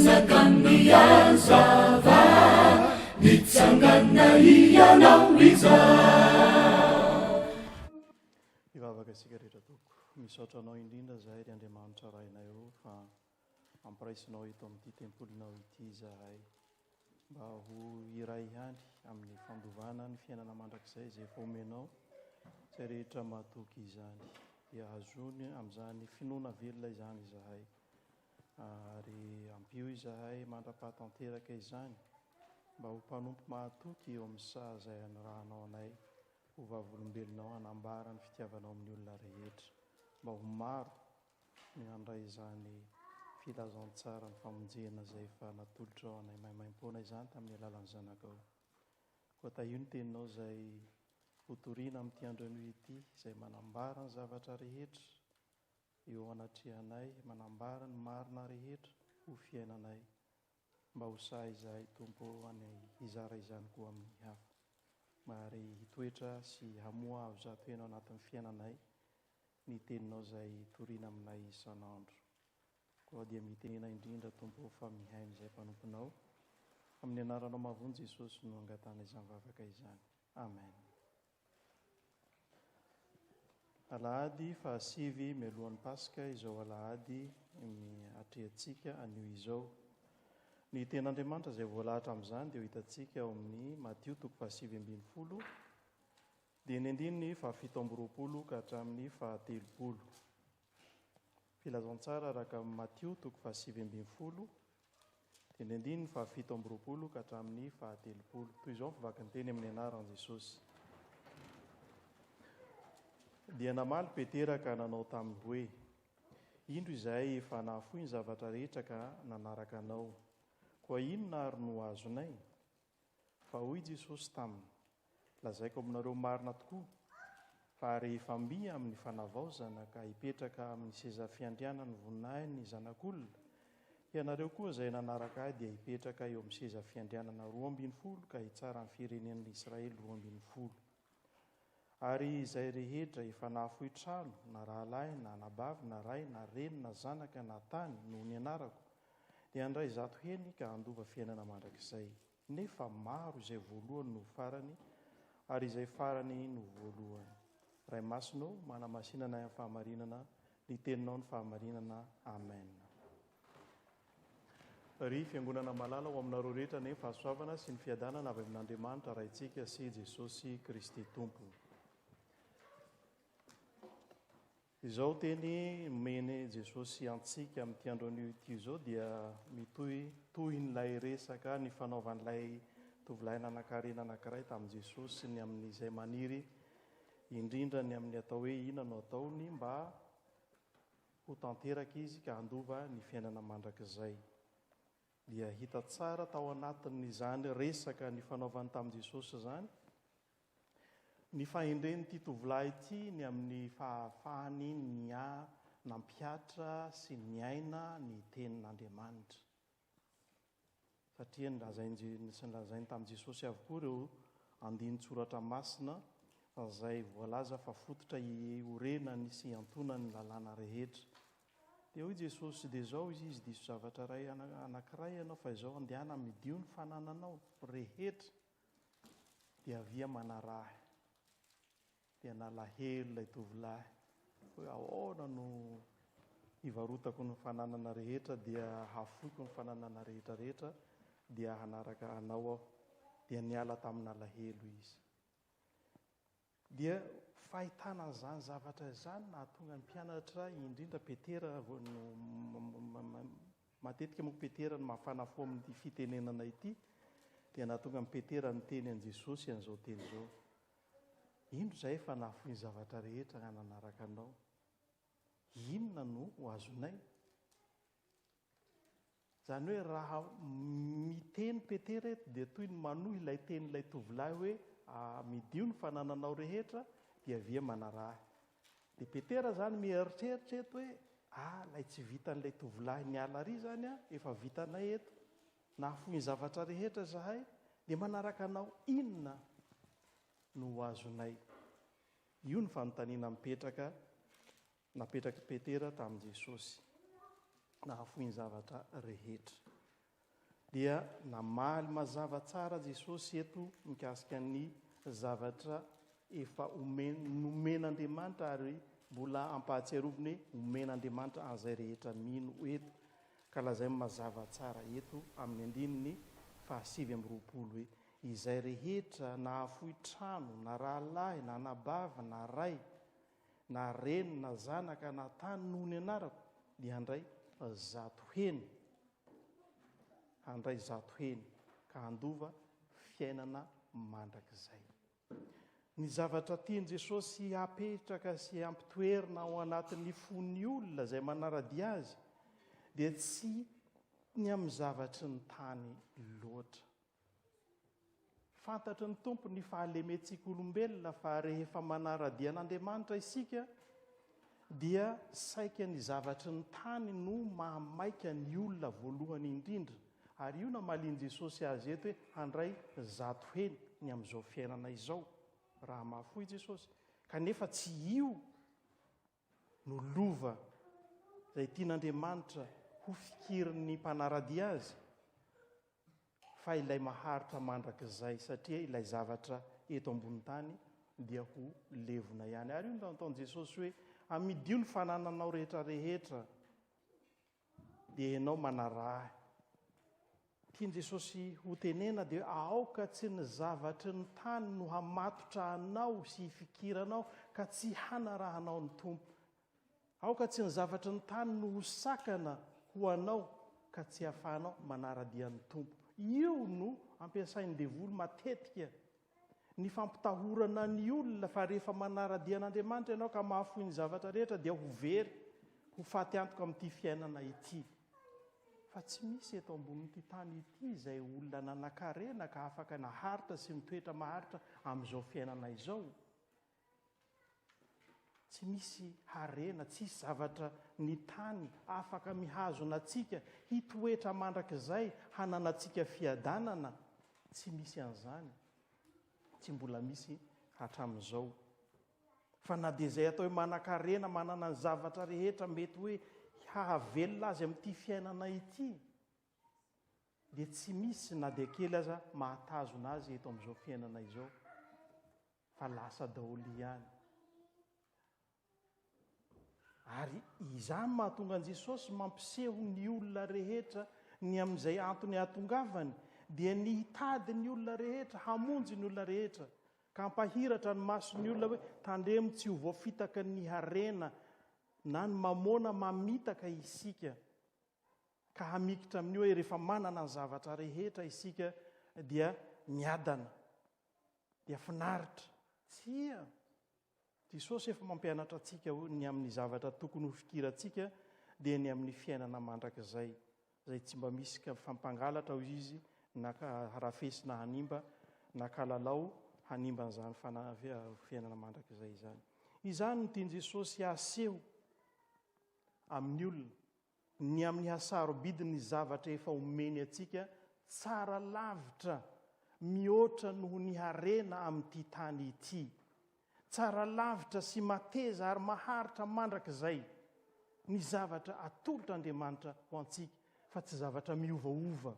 sakamiazava mitsangana ianao iza. Ivavaka isika rehetra toko, misaotra anao indrindra zahay ry Andriamanitra rainay eo fa ampiraisinao eto amin'ity tempolinao ity zahay, mba ho iray ihany amin'ny fandovana ny fiainana mandrakizay izay efa omenao izay rehetra mahatoky izany, dia azony amin'izany finoana velona izany izahay, ary ampio izahay mandra-pahatanteraka izany mba ho mpanompo mahatoky eo amin'ny saha izay anirahanao anay, ho vavolombelonao hanambara ny fitiavanao amin'ny olona rehetra, mba ho maro ny handray izany filazantsara ny famonjena izay efa natolotra ao anay maimaim-poana izany tamin'ny alalan'ny zanakao. Koa tahio ny teninao izay hotoriana amin'ity androanio ity, izay manambara ny zavatra rehetra eo anatrehanay, manambara ny marina rehetra ho fiainanay, mba ho sahy izahay tompo any hizara izany koa amin'ny hafa, mary hitoetra sy hamoa azo zato enao anatin'ny fiainanay ny teninao izay toriana aminay isan'andro. Koa dia mitenena indrindra tompo fa mihaino izay mpanomponao, amin'ny anaranao mavony Jesosy no angatana izany vavaka izany. Amen. Alahady fahasivy mialohan'ny Pasika, izao alahady atrehantsika anio izao. Ny ten'Andriamanitra izay voalahatra amin'izany dia ho hitantsika ao amin'ny Matio 7:20, dia ny andininy 7:20 ka hatramin'ny 8:30. Filazantsara araka amin'ny Matio 7:20, dia ny andininy 7:20 ka hatramin'ny 8:30. Toy izao mivaka ny teny amin'ny anaran'i Jesosy. Dia namaly Petera ka nanao taminy hoe, indro izahay efa nahafoy ny zavatra rehetra ka nanaraka anao, koa inona ary no azonay? Fa hoy Jesosy taminy, lazaiko aminareo marina tokoa fa rehefa mby amin'ny fanavaozana ka hipetraka amin'ny seza fiandriana ny voninahiny zanak'olona, ianareo koa izay nanaraka ahy dia hipetraka eo amin'ny seza fiandrianana 12 ka hitsara ny firenen'ny Israely 12. Ary izay rehetra efa nahafoy trano, na rahalahy, na anabavy, na ray, na reny, na zanaka, na tany noho ny anarako, dia handray zato heny ka handova fiainana mandrakizay. Nefa maro izay voalohany no farany, ary izay farany no voalohany. Ray masinao manamasinana amin'ny fahamarinana, ny teninao ny fahamarinana. Amen. Ry fiangonana malala ho aminareo rehetra ny fahasoavana sy ny fiadanana avy amin'Andriamanitra raintsika sy Jesosy Kristy Tompo. Izao teny mene Jesosy antsika amin'ity androanio ity izao dia mitohy n'ilay resaka ny fanaovan'ilay tovolahy nanan-karena anankiray tamin'i Jesosy sy ny amin'izay maniry, indrindra ny amin'ny atao hoe ina no ataony mba ho tanteraka izy ka handova ny fiainana mandrakizay. Dia hita tsara tao anatin'izany resaka ny fanaovany tamin'i Jesosy izany, ny fahendren'ity tovolahy ity ny amin'ny fahafahany nampiatra sy niaina ny tenin'Andriamanitra. Satria nalazainy tamin'i Jesosy avokoa ireo andinin-tsoratra masina izay voalaza fa fototra iorenany sy antonany lalàna rehetra. Dia hoy Jesosy, dia izao izy diso zavatra anankiray ianao, fa izao andehana midio ny fanananao rehetra dia avia manarahy. Dia nalahelo ilay tovolahy hoe ahoana no hivarotako ny fananana rehetra dia hafoiko ny fananana rehetrarehetra dia hanaraka anao aho. Dia niala tamin'ny alahelo izy. Dia fahitana izany zavatra izany nahatonga ny mpianatra, indrindra Petera, matetika moa Petera no mafana fo amin'ny fitenenana ity, dia nahatonga ny Petera niteny an'i Jesosy an'izao teny izao, indro izahay efa nahafoy ny zavatra rehetra ka nanaraka anao, inona no ho azonay? Izany hoe raha miteny Petera eto dia toy ny manohy ilay tenyilay tovolahy hoe midio ny fanananao rehetra dia avia manarahy. Dia Petera izany mieritreritra eto hoe lay tsy vitan'ilay tovolahy niala ary izany efa vitanay eto, nahafoy ny zavatra rehetra zahay, dia manaraka anao, inona no ho azonay? Io ny fanontaniana napetraka Petera tamin'i Jesosy, nahafoy ny zavatra rehetra. dia namaly mazava tsara Jesosy eto mikasika ny zavatra efa nomen'Andriamanitra ary mbola ampahatsiaroviny omen'Andriamanitra an'izay rehetra mino eto. Ka lazay mazava tsara eto amin'ny andininy 7:20 hoe izay rehetra na afohy trano na rahalahy na nabava na ray na reny na zanaka na tany noho ny anarako dia handray zato heny ka handova fiainana mandrakizay. Ny zavatra tiany Jesosy hapetraka sy hampitoerina ao anatin'ny fon'ny olona izay manaradia azy dia tsy ny amin'ny zavatry ny tany loatra. Fantatry ny tompo ny fahalementsika olombelona fa rehefa manaradia an'Andriamanitra isika dia saika ny zavatry ny tany no mahamaika ny olona voalohany indrindra. Ary io na mahaliany Jesosy azy eto hoe handray zato heny ny amin'izao fiainana izao raha mahafoy Jesosy. Kanefa tsy io no lova izay tian'Andriamanitra ho fikirin'ny mpanaradia azy fa ilay maharitra mandrakizay, satria ilay zavatra eto ambony tany dia ho levona ihany. Ary io no nataon'i Jesosy hoe amidio ny fanananao rehetrarehetra dia ianao manarahy. Tiany Jesosy ho tenena dia aoka tsy ny zavatry ny tany no hamatotra anao sy hifikiranao ka tsy hanarahanao ny tompo. Aoka tsy ny zavatry ny tany no hosakana ho anao ka tsy hahafahanao manaradia ny tompo. Io no ampiasain'ny devoly matetika, ny fampitahorana ny olona fa rehefa manaradia an'Andriamanitra ianao ka mahafoy ny zavatra rehetra dia ho very, ho faty antoka amin'ity fiainana ity. Fa tsy misy eto ambonin'ity tany ity izay olona nanan-karena ka afaka naharitra sy mitoetra maharitra amin'izao fiainana izao. Tsy misy harena, tsy misy zavatra ny tany afaka mihazona antsika hitoetra mandrakizay hananantsika fiadanana. Tsy misy an'izany, tsy mbola misy hatramin'izao. Fa na dia izay atao hoe manan-karena, manana ny zavatra rehetra mety hoe hahavelona azy amin'ity fiainana ity, dia tsy misy na dia kely aza mahatazona azy eto amin'izao fiainana izao, fa lasa daholo ihany. Ary izany mahatonga an'i Jesosy mampiseho ny olona rehetra ny amin'izay antony hatongavany dia ny hitady ny olona rehetra, hamonjy ny olona rehetra, ka hampahiratra ny mason'ny olona hoe tandremo tsy ho voafitaka ny harena na ny mamona mamitaka isika, ka hamikitra amin'io hoe rehefa manana ny zavatra rehetra isika dia miadana, dia finaritra. Tsia! Jesosy efa mampianatra antsika ny amin'ny zavatra tokony ho fikirantsika dia ny amin'ny fiainana mandrakizay, izay tsy mba misy fampangalatra hoy izy na harafesina hanimba na kalalao hanimba an'izany fiainana mandrakizay izany. Izany no tiany Jesosy aseho amin'ny olona, ny amin'ny hasarobidiny zavatra efa omeny antsika tsara lavitra, mihoatra noho ny harena amin'ity tany ity. Tsara lavitra sy mateza ary maharitra mandrakizay ny zavatra atolotr'Andriamanitra ho antsika, fa tsy zavatra miovaova.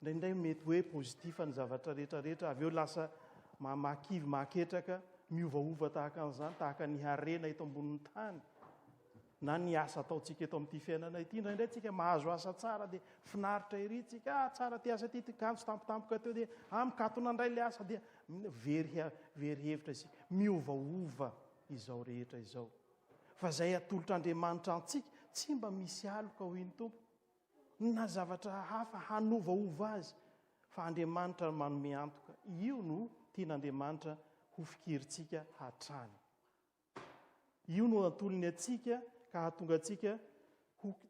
Indraindray mety hoe pozitiva ny zavatra rehetrarehetra, avy eo lasa mahakivy mahaketraka miovaova tahaka an'izany, tahaka ny harena eto ambonin'ny tany na ny asa ataontsika eto amin'ity fiainana ity. Indraindray tsika mahazo asa tsara dia finaritra ery tsika, tsara ty asa ty, kanjo tampotampoka teo dia mikatona indray ilay asa dia very hevitra isika, miovaova izao rehetra izao. Fa izay atolotr'Andriamanitra antsika tsy mba misy aloka hoy ny tompo na zavatra hafa hanovaova azy, fa Andriamanitra manome antoka. Io no tian'Andriamanitra ho fikirintsika hatrany. Io no antolony atsika ka hahatonga atsika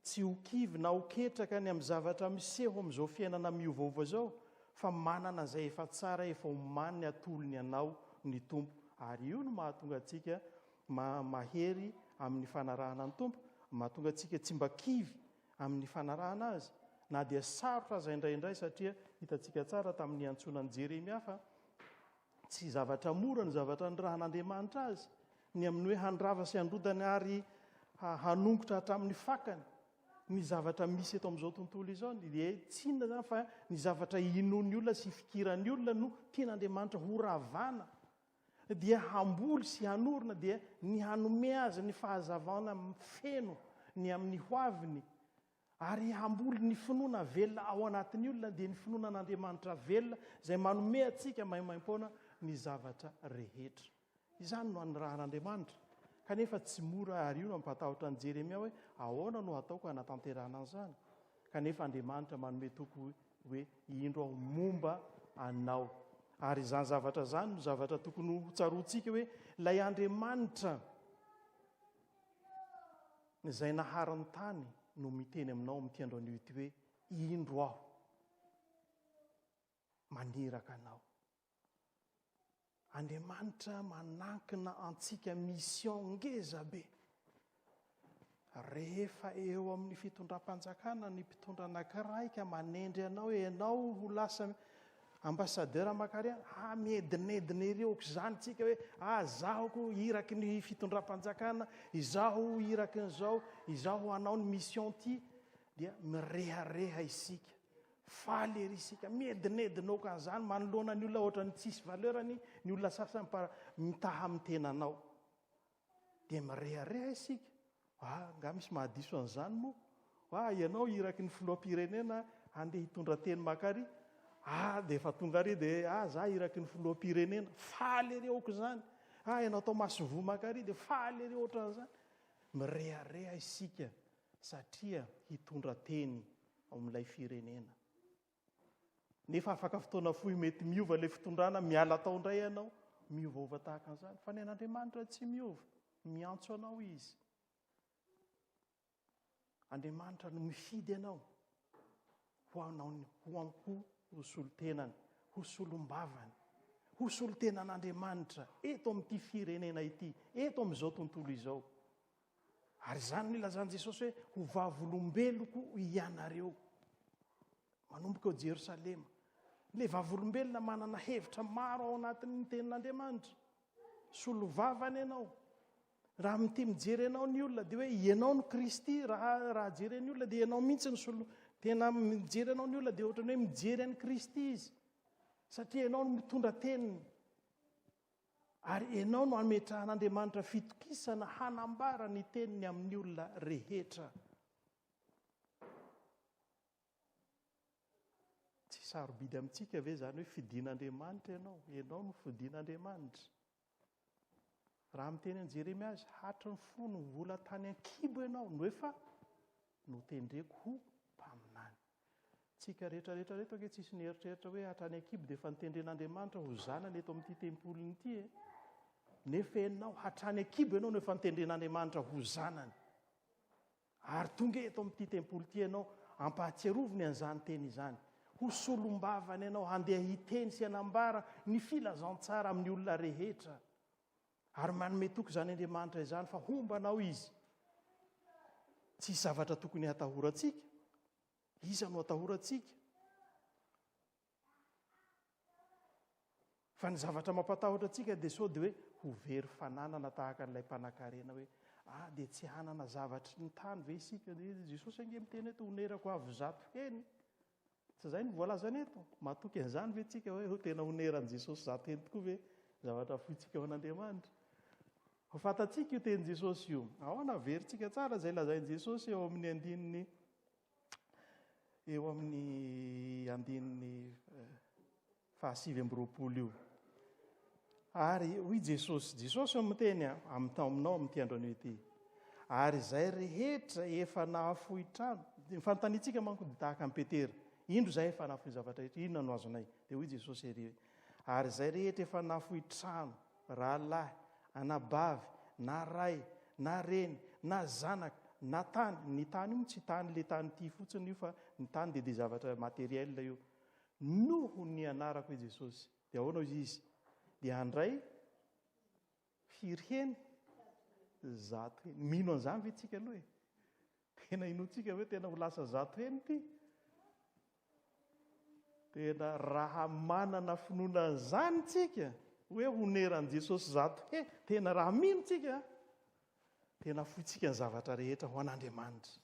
tsy ho kivy na ho ketraka ny amin'ny zavatra miseho amin'izao fiainana miovaova izao, fa manana izay efa tsara, efa omaniny atolony anao ny tompo. Ary io no mahatonga atsika mahery amin'ny fanarahana ny tompo, mahatonga atsika tsy mba kivy amin'ny fanarahana azy. Na dia sarotra aza indraindray, satria hitantsika tsara tamin'ny antsonan'i Jeremia fa tsy zavatra mora ny zavatra nirahan'Andriamanitra azy, ny amin'ny hoe handrava sy handrodany ary hanongotra hatramin'ny fakany, ny zavatra misy eto amin'izao tontolo izao dia tsy inona zany fa ny zavatra inon'ny olona sy fikiran'ny olona no tian'Andriamanitra ho ravana dia hamboly sy hanorina dia ny hanome azy ny fahazavana feno ny amin'ny hoaviny ary hamboly ny finoana velona ao anatin'ny olona dia ny finoana an'Andriamanitra velona izay manome atsika maimaim-poana ny zavatra rehetra. Izany no an'Andriamanitra. Kanefa tsy mora ary io no mampatahotra ny Jeremia hoe ahoana no ataoko hanatanterahana an'izany. Kanefa Andriamanitra manome toko hoe indro aho momba anao. Ary izany zavatra zany no zavatra tokony ho tsaroantsika hoe ilay Andriamanitra izay naharany tany no miteny aminao amin'ity andro anio ity hoe indro aho maniraka anao. Andriamanitra manankina antsika mission ngeza be. Rehefa eo amin'ny fitondram-panjakana ny mpitondra anankiray ka manendry anao ianao ho lasa ambassadeur makaria, miedinedina ireoko izany tsika hoe zahoko iraky ny fitondram-panjakana, izaho iraky n'izao, izaho hanao ny mission ty, dia mirehareha isika. Faly ery isika, miedinedina okan'izany manoloana ny olona ohatra ny tsisy valeurany ny olona sasany mitaha amin'ny tenanao. Dia mirehareha isika. Nga misy mahadiso an'izany moa. Ianao iraky ny filoham-pirenena handeha hitondra teny makary. Dia efa tonga ary dia za iraky ny filoham-pirenena. Faly ery aoka izany. Ianao tao Masovo makary dia faly ery ohatran'izany. Mirehareha isika satria hitondra teny ao amin'ilay firenena. Nefa afaka fotoana fohy mety miova ilay fitondrana, miala tao indray ianao, miovaova tahaka an'izany. Fa ny an'Andriamanitra tsy miova, miantso anao izy. Andriamanitra no mifidy anao ho solon-tenany, ho solom-bavany, ho solon-tenan'Andriamanitra eto amin'ity firenena ity, eto amin'izao tontolo izao. Ary izany no ilazany Jesosy hoe ho vavolombeloko ianareo. Manomboka ao Jerosalema. Ilay vavolombelona manana hevitra maro ao anatin'ny tenin'Andriamanitra. Solovavany ianao. Raha mity mijery ianao ny olona dia hoe ianao no Kristy, raha jeren'ny olona dia ianao mihitsy ny tena mijery ianao ny olona dia ohatrany hoe mijery an'i Kristy izy. Satria ianao no mitondra teniny. Ary ianao no ametrahan'Andriamanitra fitokisana hanambara ny teniny amin'ny olona rehetra. Tsy sarobidy amintsika ve zany hoe fidian'Andriamanitra ianao no fidian'Andriamanitra. Raha miteny an'i Jeremia azy, hatry ny fo no vola tany an-kibo ianao, no efa notendreko ho mpaminany. Tsika rehetrarehetra reto ake tsisy ny eritreritra hoe hatrany an-kibo dia efa nitendren'Andriamanitra ho zanany eto amin'ity tempoliny ity. Nefa ianao hatrany an-kibo ianao no efa nitendren'Andriamanitra ho zanany. Ary tonga eto amin'ity tempoly ity ianao ampahatsiaroviny an'izany teny izany. Ho solom-bavany ianao handeha hiteny sy hanambara ny filazantsara amin'ny olona rehetra. Ary manome toko izany Andriamanitra izany fa hombanao izy. Tsy zavatra tokony hatahorantsika. Iza no hatahorantsika? Fa ny zavatra mampatahotra antsika dia sao dia hoe ho very fananana tahaka n'ilay mpanan-karena hoe dia tsy hanana zavatry ny tany ve isika? Jesosy ange miteny eto onerako avy zato heny. Tsy izay no voalazany eto. Matoky an'izany ve tsika hoe tena oneran'i Jesosy zato heny tokoa ve zavatra foitsika ao an'Andriamanitra? Ho fantatsika io teny Jesosy io. Ahoana averintsika tsara izay lazain'i Jesosy eo amin'ny andininy 7:20 io. Ary hoy Jesosy ao miteny aminao amin'ity andro anio ity. Ary izay rehetra efa nahafohy trano. Ny fanontaniantsika manko dia tahaka an'i Petera. Indro izay efa nahafohy zavatra rehetra, inona no azonay? Dia hoy Jesosy ery. Ary izay rehetra efa nahafohy trano, rahalahy, anabavy, na ray, na reny, na zanaka, na tany. Ny tany io tsy tany le tany ity fotsiny io fa ny tany dia zavatra materiel io. Noho ny anarako i Jesosy. Dia ahoana izy? Dia handray firy heny? 100 heny. Mino an'izany ve tsika aloha e? Tena inoantsika hoe tena ho lasa 100 heny ity? Tena raha manana finoana an'izany tsika hoe oneran'i Jesosy 100 heny, tena raha mino tsika, tena foitsika ny zavatra rehetra ho an'Andriamanitra.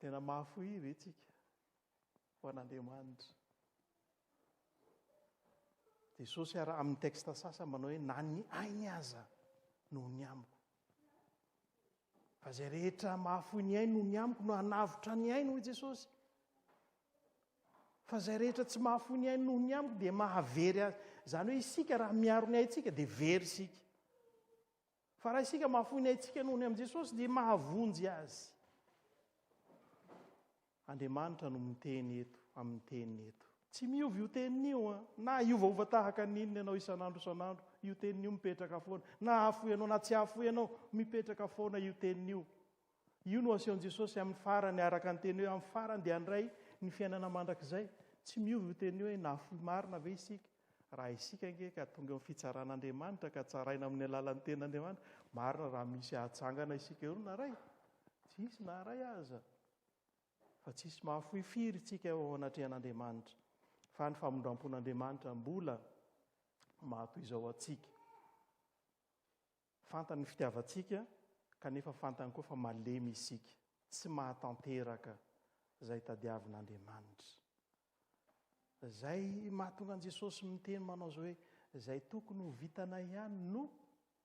Tena mahafoy ve tsika ho an'Andriamanitra. Jesosy ara amin'ny texte sasa manao hoe na ny ainy aza no ny amiko. Fa izay rehetra mahafoy ny ainy no ny amiko no hanavotra ny ainy hoy Jesosy. Fa izay rehetra tsy mahafoy ny ainy no ny amiko dia mahavery azy. Izany hoe isika raha miaro ny aintsika dia very isika. Fa raha isika mahafoy ny aintsika noho ny amin'i Jesosy dia mahavonjy azy. Andriamanitra no miteny eto amin'ny teniny eto. Tsy miovy io teniny io na iovaova tahaka ninona ianao isan'andro, io teniny io mipetraka foana. Na hafoy ianao na tsy hafoy ianao, mipetraka foana io teniny io. Io no asehon'i Jesosy amin'ny farany, araka ny teny hoe amin'ny farany dia handray ny fiainana mandrakizay. Tsy miovy io teniny io hoe nahafoy marina ve isika? Raha isika nge ka tonga amin'ny fitsaran'Andriamanitra ka tsaraina amin'ny alalan'ny tenin'Andriamanitra, marina raha misy hatsangana isika eo na ray. Tsisy na ray aza. Fa tsisy mahafoy firy tsika ao anatrehan'Andriamanitra. Fa ny famondram-pon'Andriamanitra mbola mahatoy izao atsika. Fantany ny fitiavantsika, kanefa fantany koa fa malemy isika. Tsy mahatanteraka izay tadiavin'Andriamanitra. Izay mahatonga an'i Jesosy miteny manao izao hoe izay tokony ho vitanay ihany no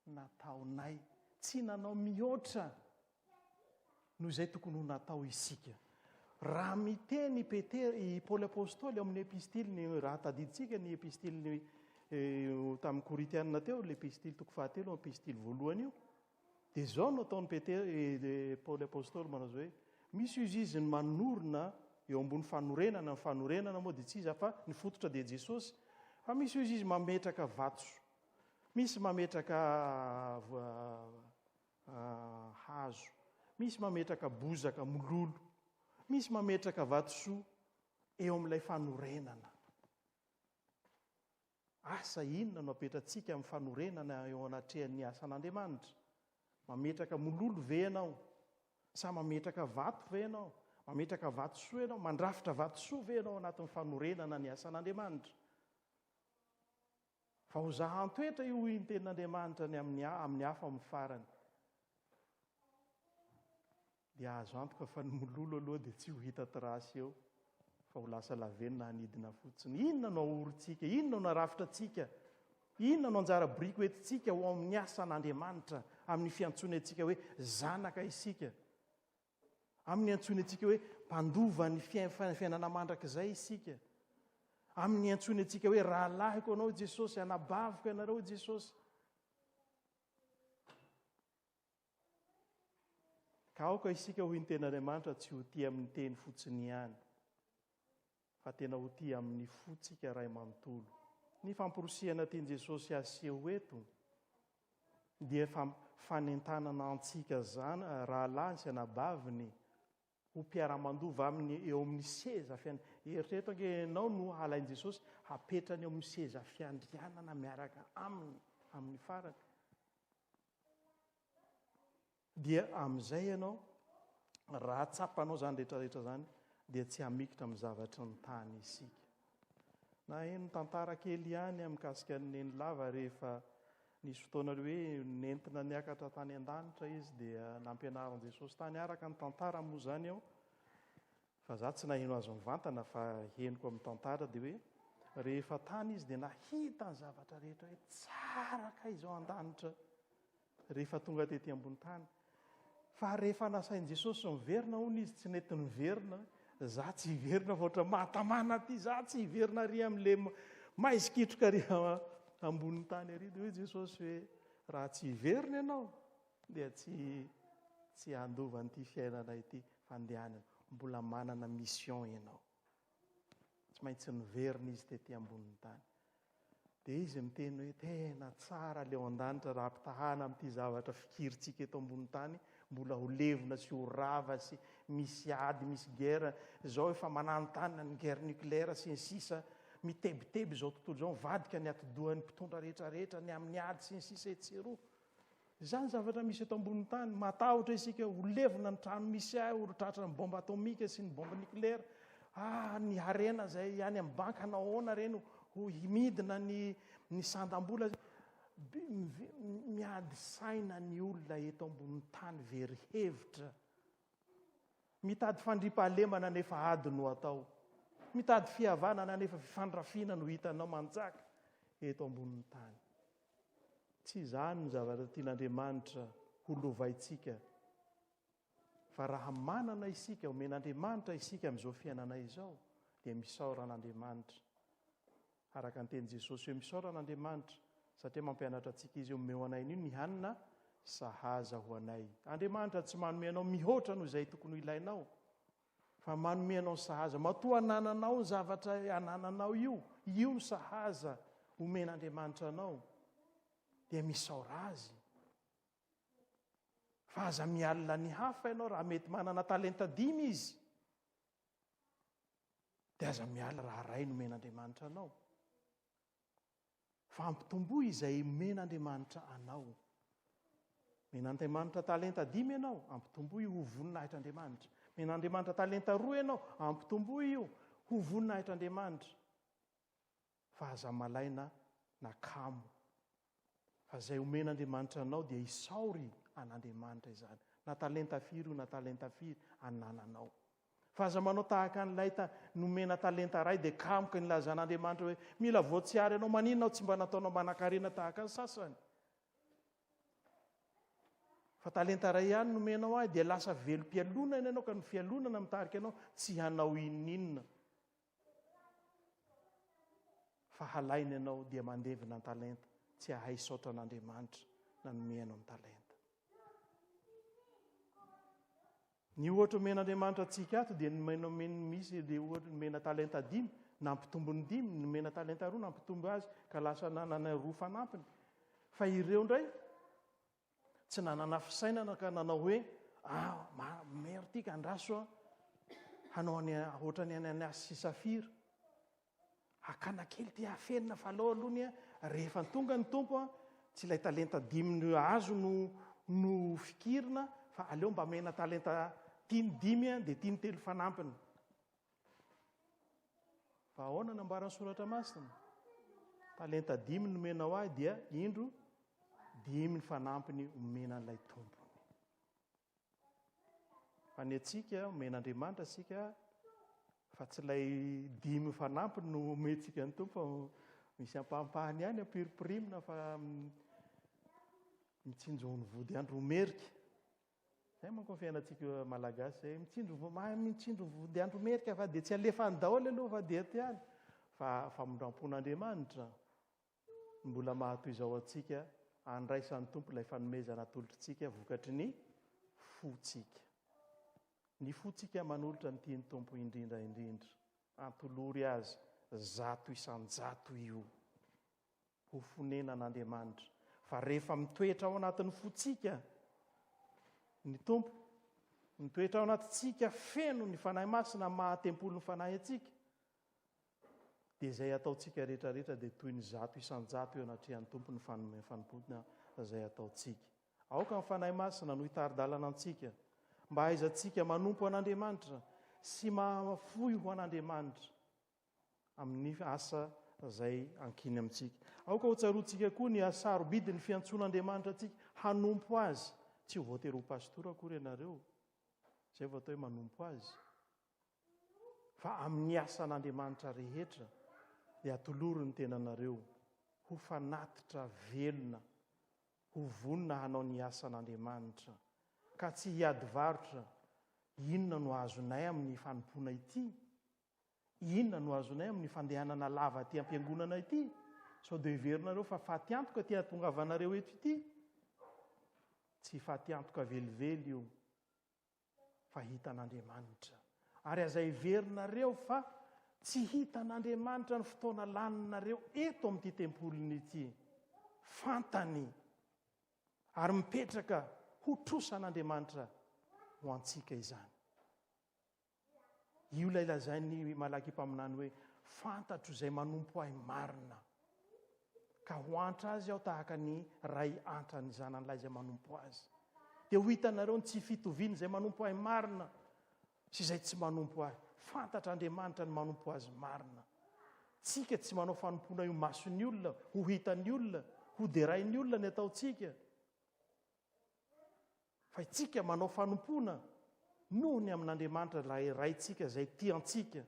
nataonay. Tsy nanao mihoatra no izay tokony ho natao isika. Raha miteny i Paoly Apôstôly amin'ny epistiliny, raha tadiditsika ny epistiliny tamin'ny Koritianina teo, l'epistily toko 4, epistily voalohany io, dia izao no ataon'ny Paoly Apôstôly manao izao hoe misy izy izy ny manorina eo ambony fanorenana, ny fanorenana moa dia tsy iza fa ny fototra dia Jesosy, fa misy izy mametraka vatso, misy mametraka hazo, misy mametraka bozaka mololo, misy mametraka vatosoa eo amin'ilay fanorenana. Asa inona no apetratsika amin'ny fanorenana eo anatrehan'ny asan'Andriamanitra? Mametraka mololo ve ianao? Sa mametraka vato ve ianao? Mametraka vatosoa ianao? Mandrafitra vatosoa ve ianao anatin'ny fanorenana ny asan'Andriamanitra? Fa ho zahan-toetra io ny tenin'Andriamanitra ny amin'ny hafa amin'ny farany. Dia azo antoka fa ny mololo aloha dia tsy ho hita trasy eo, fa ho lasa lavenona hanidina fotsiny. Inona no ahorintsika? Inona no harafitra-tsika? Inona no anjara biriky hoentintsika ho amin'ny asan'Andriamanitra, amin'ny fiantsoana antsika hoe zanaka isika, amin'ny antsoina antsika hoe mpandova ny fiainana mandrakizay isika, amin'ny antsoina antsika hoe rahalahiko anao Jesosy, anabaviko ianareo Jesosy. Ka aoka isika ho ny ten'Andriamanitra tsy ho tia amin'ny teny fotsiny ihany, fa tena ho tia amin'ny fotsika ray manontolo. Ny famporosiana tian'i Jesosy aseho eto dia fanentanana antsika zany rahalahy sy anabaviny ho mpiara-mandova aminy eo amin'ny seza fiandrianana. Eritrereto ange ianao no alain'i Jesosy hapetrany eo amin'ny seza fiandrianana miaraka aminy amin'ny farany. Dia amin'izay ianao, raha tsapanao zany rehetrarehetra zany, dia tsy hamikitra amin'ny zavatra ny tany isika. Na eny tantara kely ihany mikasika ny neny lava rehefa nisy fotoana hoe nentina niakatra tany an-danitra izy dia nampianaran'i Jesosy tany araka ny tantara moa zany ao. Fa za tsy naheno azo mivantana fa henoko amin'ny tantara dia hoe rehefa tany izy dia nahita ny zavatra rehetra hoe tsara ka izao an-danitra rehefa tonga tety ambony tany. Fa rehefa nasain'i Jesosy miverina hono izy tsy nety niverina, za tsy hiverina fa ohatra mahatamana aty, za tsy hiverina ary amin'ilay maizikitroka ary ambony tany ary. Dia hoe Jesosy hoe raha tsy hiverina ianao dia tsy handova an'ity fiainana ity fandehanana. Mbola manana mission ianao. Tsy maintsy niverina izy tety ambony tany. Dia izy miteny hoe tena tsara ilay ao an-danitra raha ampitahana amin'ity zavatra fikiritsika eto ambony tany, mbola ho levona sy ho rava sy misy ady, misy guerre. Izao efa mananontany ny guerre nucléaire sy ny sisa, mitebiteby izao tontolo izao, mivadika ny atidohan'ny mpitondra rehetrarehetra ny amin'ny ady sy ny sisa etseroa. Izany zavatra misy eto ambony tany, matahotra isika ho levona ny trano misy ahy, ho tratra ny bomba atomika sy ny bomba nucléaire. Ny harena izay any amin'ny banka nahoana reny ho midina ny sandam-bola. Miady saina ny olona eto ambony tany very hevitra mitady fandripahalemana nefa ady no atao, mitady fihavanana nefa fifandrafina no hitanao manjaka eto ambonin'ny tany. Tsy izany ny zavatra tian'Andriamanitra ho lovaitsika, fa raha manana isika, omen'Andriamanitra isika amin'izao fiainana izao, dia misaoran'Andriamanitra. Araka ny teny Jesosy hoe misaoran'Andriamanitra, satria mampianatra antsika izy eo meo anay io ny hanina sahaza ho anay. Andriamanitra tsy manome anao mihoatra noho izay tokony ho ilainao, fa manome anao sahaza. Matoa anananao ny zavatra anananao io ny sahaza omen'Andriamanitra anao, dia misaora azy. Fa aza mialina ny hafa ianao raha mety manana talenta 5 izy, dia aza miala raha ray nomen'Andriamanitra anao. Fa ampitomboa izay men'Andriamanitra anao. Men'Andriamanitra talenta 5 ianao, ampitomboa io ho voninahitran'Andriamanitra. Men'Andriamanitra talenta 2 ianao, ampitomboa io ho voninahitran'Andriamanitra. Fa aza malaina nakamo. Fa izay omen'Andriamanitra anao dia isaory an'Andriamanitra izany. Na talenta 4 na talenta 4 anananao. Fa aza manao tahaka an'ilay nomena talenta ray dia kamoka ny lazan'Andriamanitra hoe mila voatsiary ianao, maninona tsy mba nataonao manan-karena tahaka ny sasany. Fa talenta ray ihany nomenao ahy dia lasa velom-pialonana ianao, ka ny fialonana mitarika ianao tsy hanao ininona. Fa halaina ianao dia mandevina ny talenta, tsy ahay saotra an'Andriamanitra na nomenao ny talenta. Ny ohatra omen'Andriamanitra antsika ato dia misy dia ohatra nomena talenta 5, nampitombony 5, nomena talenta 2, nampitombo azy ka lasa nanana 2 fanampiny. Fa ireo indray tsy nanana fisainana ka nanao hoe mero tika andraso hanao ohatra ny Ananiasy sy Safira. Akana kely ty hafenina fa alohany rehefa tonga ny tompo tsy ilay talenta 5 azo no fikirina, fa aleo mba mena talenta 5 dia 3 fanampiny. Fa ahoana nambaran'ny soratra masina? Talenta 5 nomenao ahy dia indro 5 fanampiny omena an'ilay tompony. Fa ny antsika omen'Andriamanitra sika, fa tsy ilay 5 fanampiny no omentsika ny tompo, misy ampahampahany ihany ampiripirimina fa mitsinjo ny vody andro merika. Zay manko ny fiainantsika malagasy zay, mitsinjo vody andro merika fa dia tsy alefany daholo aloha fa dia ty any. Fa famondrampon'Andriamanitra mbola mahatoy izao antsika andraisan'ny tompo ilay fanomezana atolotritsika vokatry ny fotsika. Ny fotsika manolotra ny tiany tompo indrindra indrindra. Antolory azy 100 isan-jato io ho fonenan'Andriamanitra. Fa rehefa mitoetra ao anatin'ny fotsika ny tompo, mitoetra ao anatintsika feno ny fanahy masina mahatempolo ny fanahy atsika, dia izay ataontsika rehetrarehetra dia toy ny 100 isan-jato eo anatrehan'ny tompo ny fanompona izay ataontsika. Aoka ny fanahy masina no hitari-dalana antsika mba haizantsika manompo an'Andriamanitra sy mahafoy ho an'Andriamanitra amin'ny asa izay ankiny amintsika. Aoka ho tsaroantsika koa ny asarobidi ny fiantson'Andriamanitra antsika hanompo azy. Tsy ho voatery ho pastora akory ianareo, izay vao atao hoe manompo azy. Fa amin'ny asan'Andriamanitra rehetra dia atoloro ny tenanareo ho fanatitra velona, ho vonona hanao ny asan'Andriamanitra, ka tsy hiady varotra inona no azonay amin'ny fanompona ity, inona no azonay amin'ny fandehanana lava aty am-piangonana ity. Sao dia heverinareo fa faty antoka ty hahatongavanareo eto ity. Tsy faty antoka velively io, fa hitan'Andriamanitra. Ary aza heverinareo fa tsy hitan'Andriamanitra ny fotoana laninareo eto amin'ity tempoliny ity. Fantany ary mipetraka ho trosan'Andriamanitra ho antsika izany. Io ilay lazainy malaky mpaminany hoe fantatro izay manompo ahy marina, ka ho antra azy aho tahaka ny ray antra ny zanan'ilay izay manompo azy. Dia ho hitanareo ny tsy fitoviany izay manompo ahy marina sy izay tsy manompo ahy. Fantatra Andriamanitra ny manompo azy marina. Tsika tsy manao fanompona io mason'ny olona, ho hitan'ny olona, ho derain'ny olona ny ataontsika. Fa itsika manao fanompona noho ny amin'Andriamanitra ilay raintsika izay tiantsika,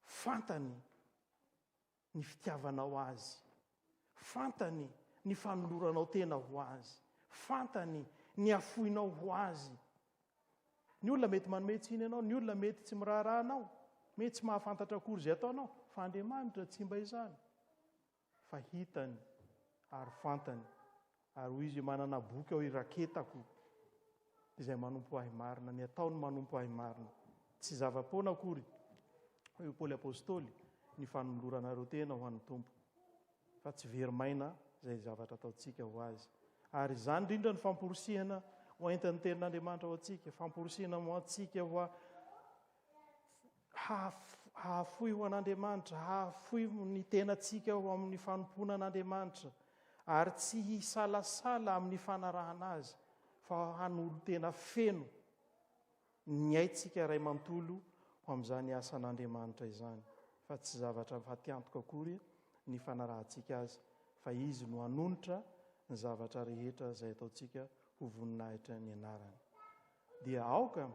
fantany ny fitiavanao azy, fantany ny fanoloranao tena ho azy, fantany ny afoinao ho azy. Ny olona mety manome tsiny ianao, ny olona mety tsy miraharaha anao, mety tsy mahafantatra akory izay ataonao, fa Andriamanitra tsy mba izany. Fa hitany ary fantany, ary hoy izy manana boky ao iraketako izay manompo ahy marina, ny ataony manompo ahy marina. Tsy zava-poana akory, hoy Paoly Apôstôly, ny fanoloranareo tena ho an'ny Tompo, fa tsy verimaina izay zavatra ataontsika ho azy. Ary izany indrindra ny famporisihana ho entin'ny tenin'Andriamanitra ho antsika, famporisihana ho antsika ho hahafoy ho an'Andriamanitra, hahafoy ny tenantsika ho amin'ny fanompona an'Andriamanitra, ary tsy hisalasala amin'ny fanarahana azy, fa hanolo tena feno ny aintsika ray mantolo ho amin'izany asan'Andriamanitra izany. Fa tsy zavatra fatiantoka akory ny fanarahantsika azy, fa izy no hanonitra ny zavatra rehetra izay ataontsika ho voninahitra ny anarany. Dia aoka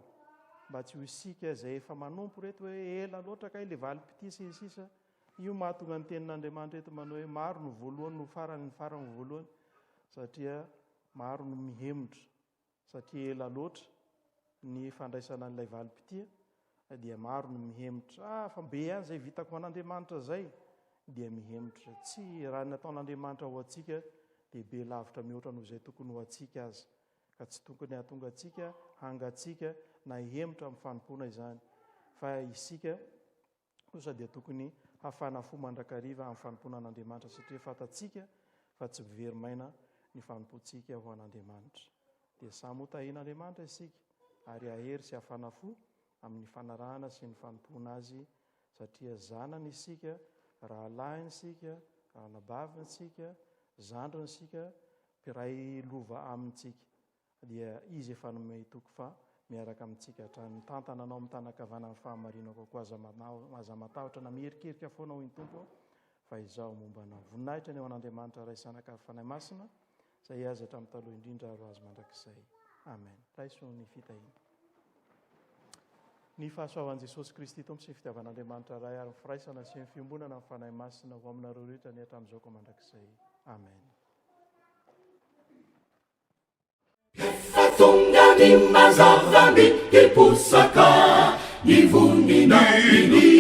mba tsy ho isika izay efa manompo reto hoe ela loatra kay ilay valim-pitisa sisa, io mahatonga ny tenin'Andriamanitra eto manao hoe maro no voalohany no farany, ny farany no voalohany, satria maro no mihemotra, satria ela loatra ny fandraisana an'ilay valim-pitia, dia maro no mihemotra, fa be ihany izay vitako an'Andriamanitra zay, dia mihemotra. Tsy raha nataon'Andriamanitra ho antsika dia be lavitra mihoatra noho izay tokony ho antsika azy, ka tsy tokony hahatonga antsika hangatsika na hihemotra amin'ny fanompoana izany, fa isika kosa dia tokony hafana fo mandrakariva amin'ny fanompoana an'Andriamanitra, satria fantatsika fa tsy verimaina ny fanompontsika ho an'Andriamanitra. Dia samy ho tahian'Andriamanitra isika, ary ahery sy hafana fo amin'ny fanarahana sy ny fanompoana azy, satria zanany isika, rahalahy isika, ranabavy isika, zandriny isika, mpiray lova amintsika. Dia izy efa nome toko fa miaraka amintsika hatrany. Mitantana anao amin'ny tanakavana amin'ny fahamarinako koa aza matahotra na mierikerika foana ho ny Tompo, fa izao momba anao. Voninahitra ny eo an'Andriamanitra ray sanaka fanahy masina, izay azy hatramin'ny taloha indrindra aro azy mandrakizay. Amen. Raiso ny fitahina. Ny fahasoavan'i Jesosy Kristy Tompo sy ny fitiavan'Andriamanitra ray ary ny firaisana sy ny fiombonana amin'ny fanahy masina ho aminareo rehetra ny hatramin'izao koa mandrakizay. Amen. Tonga ni mazava mi iposaka ni vonina ini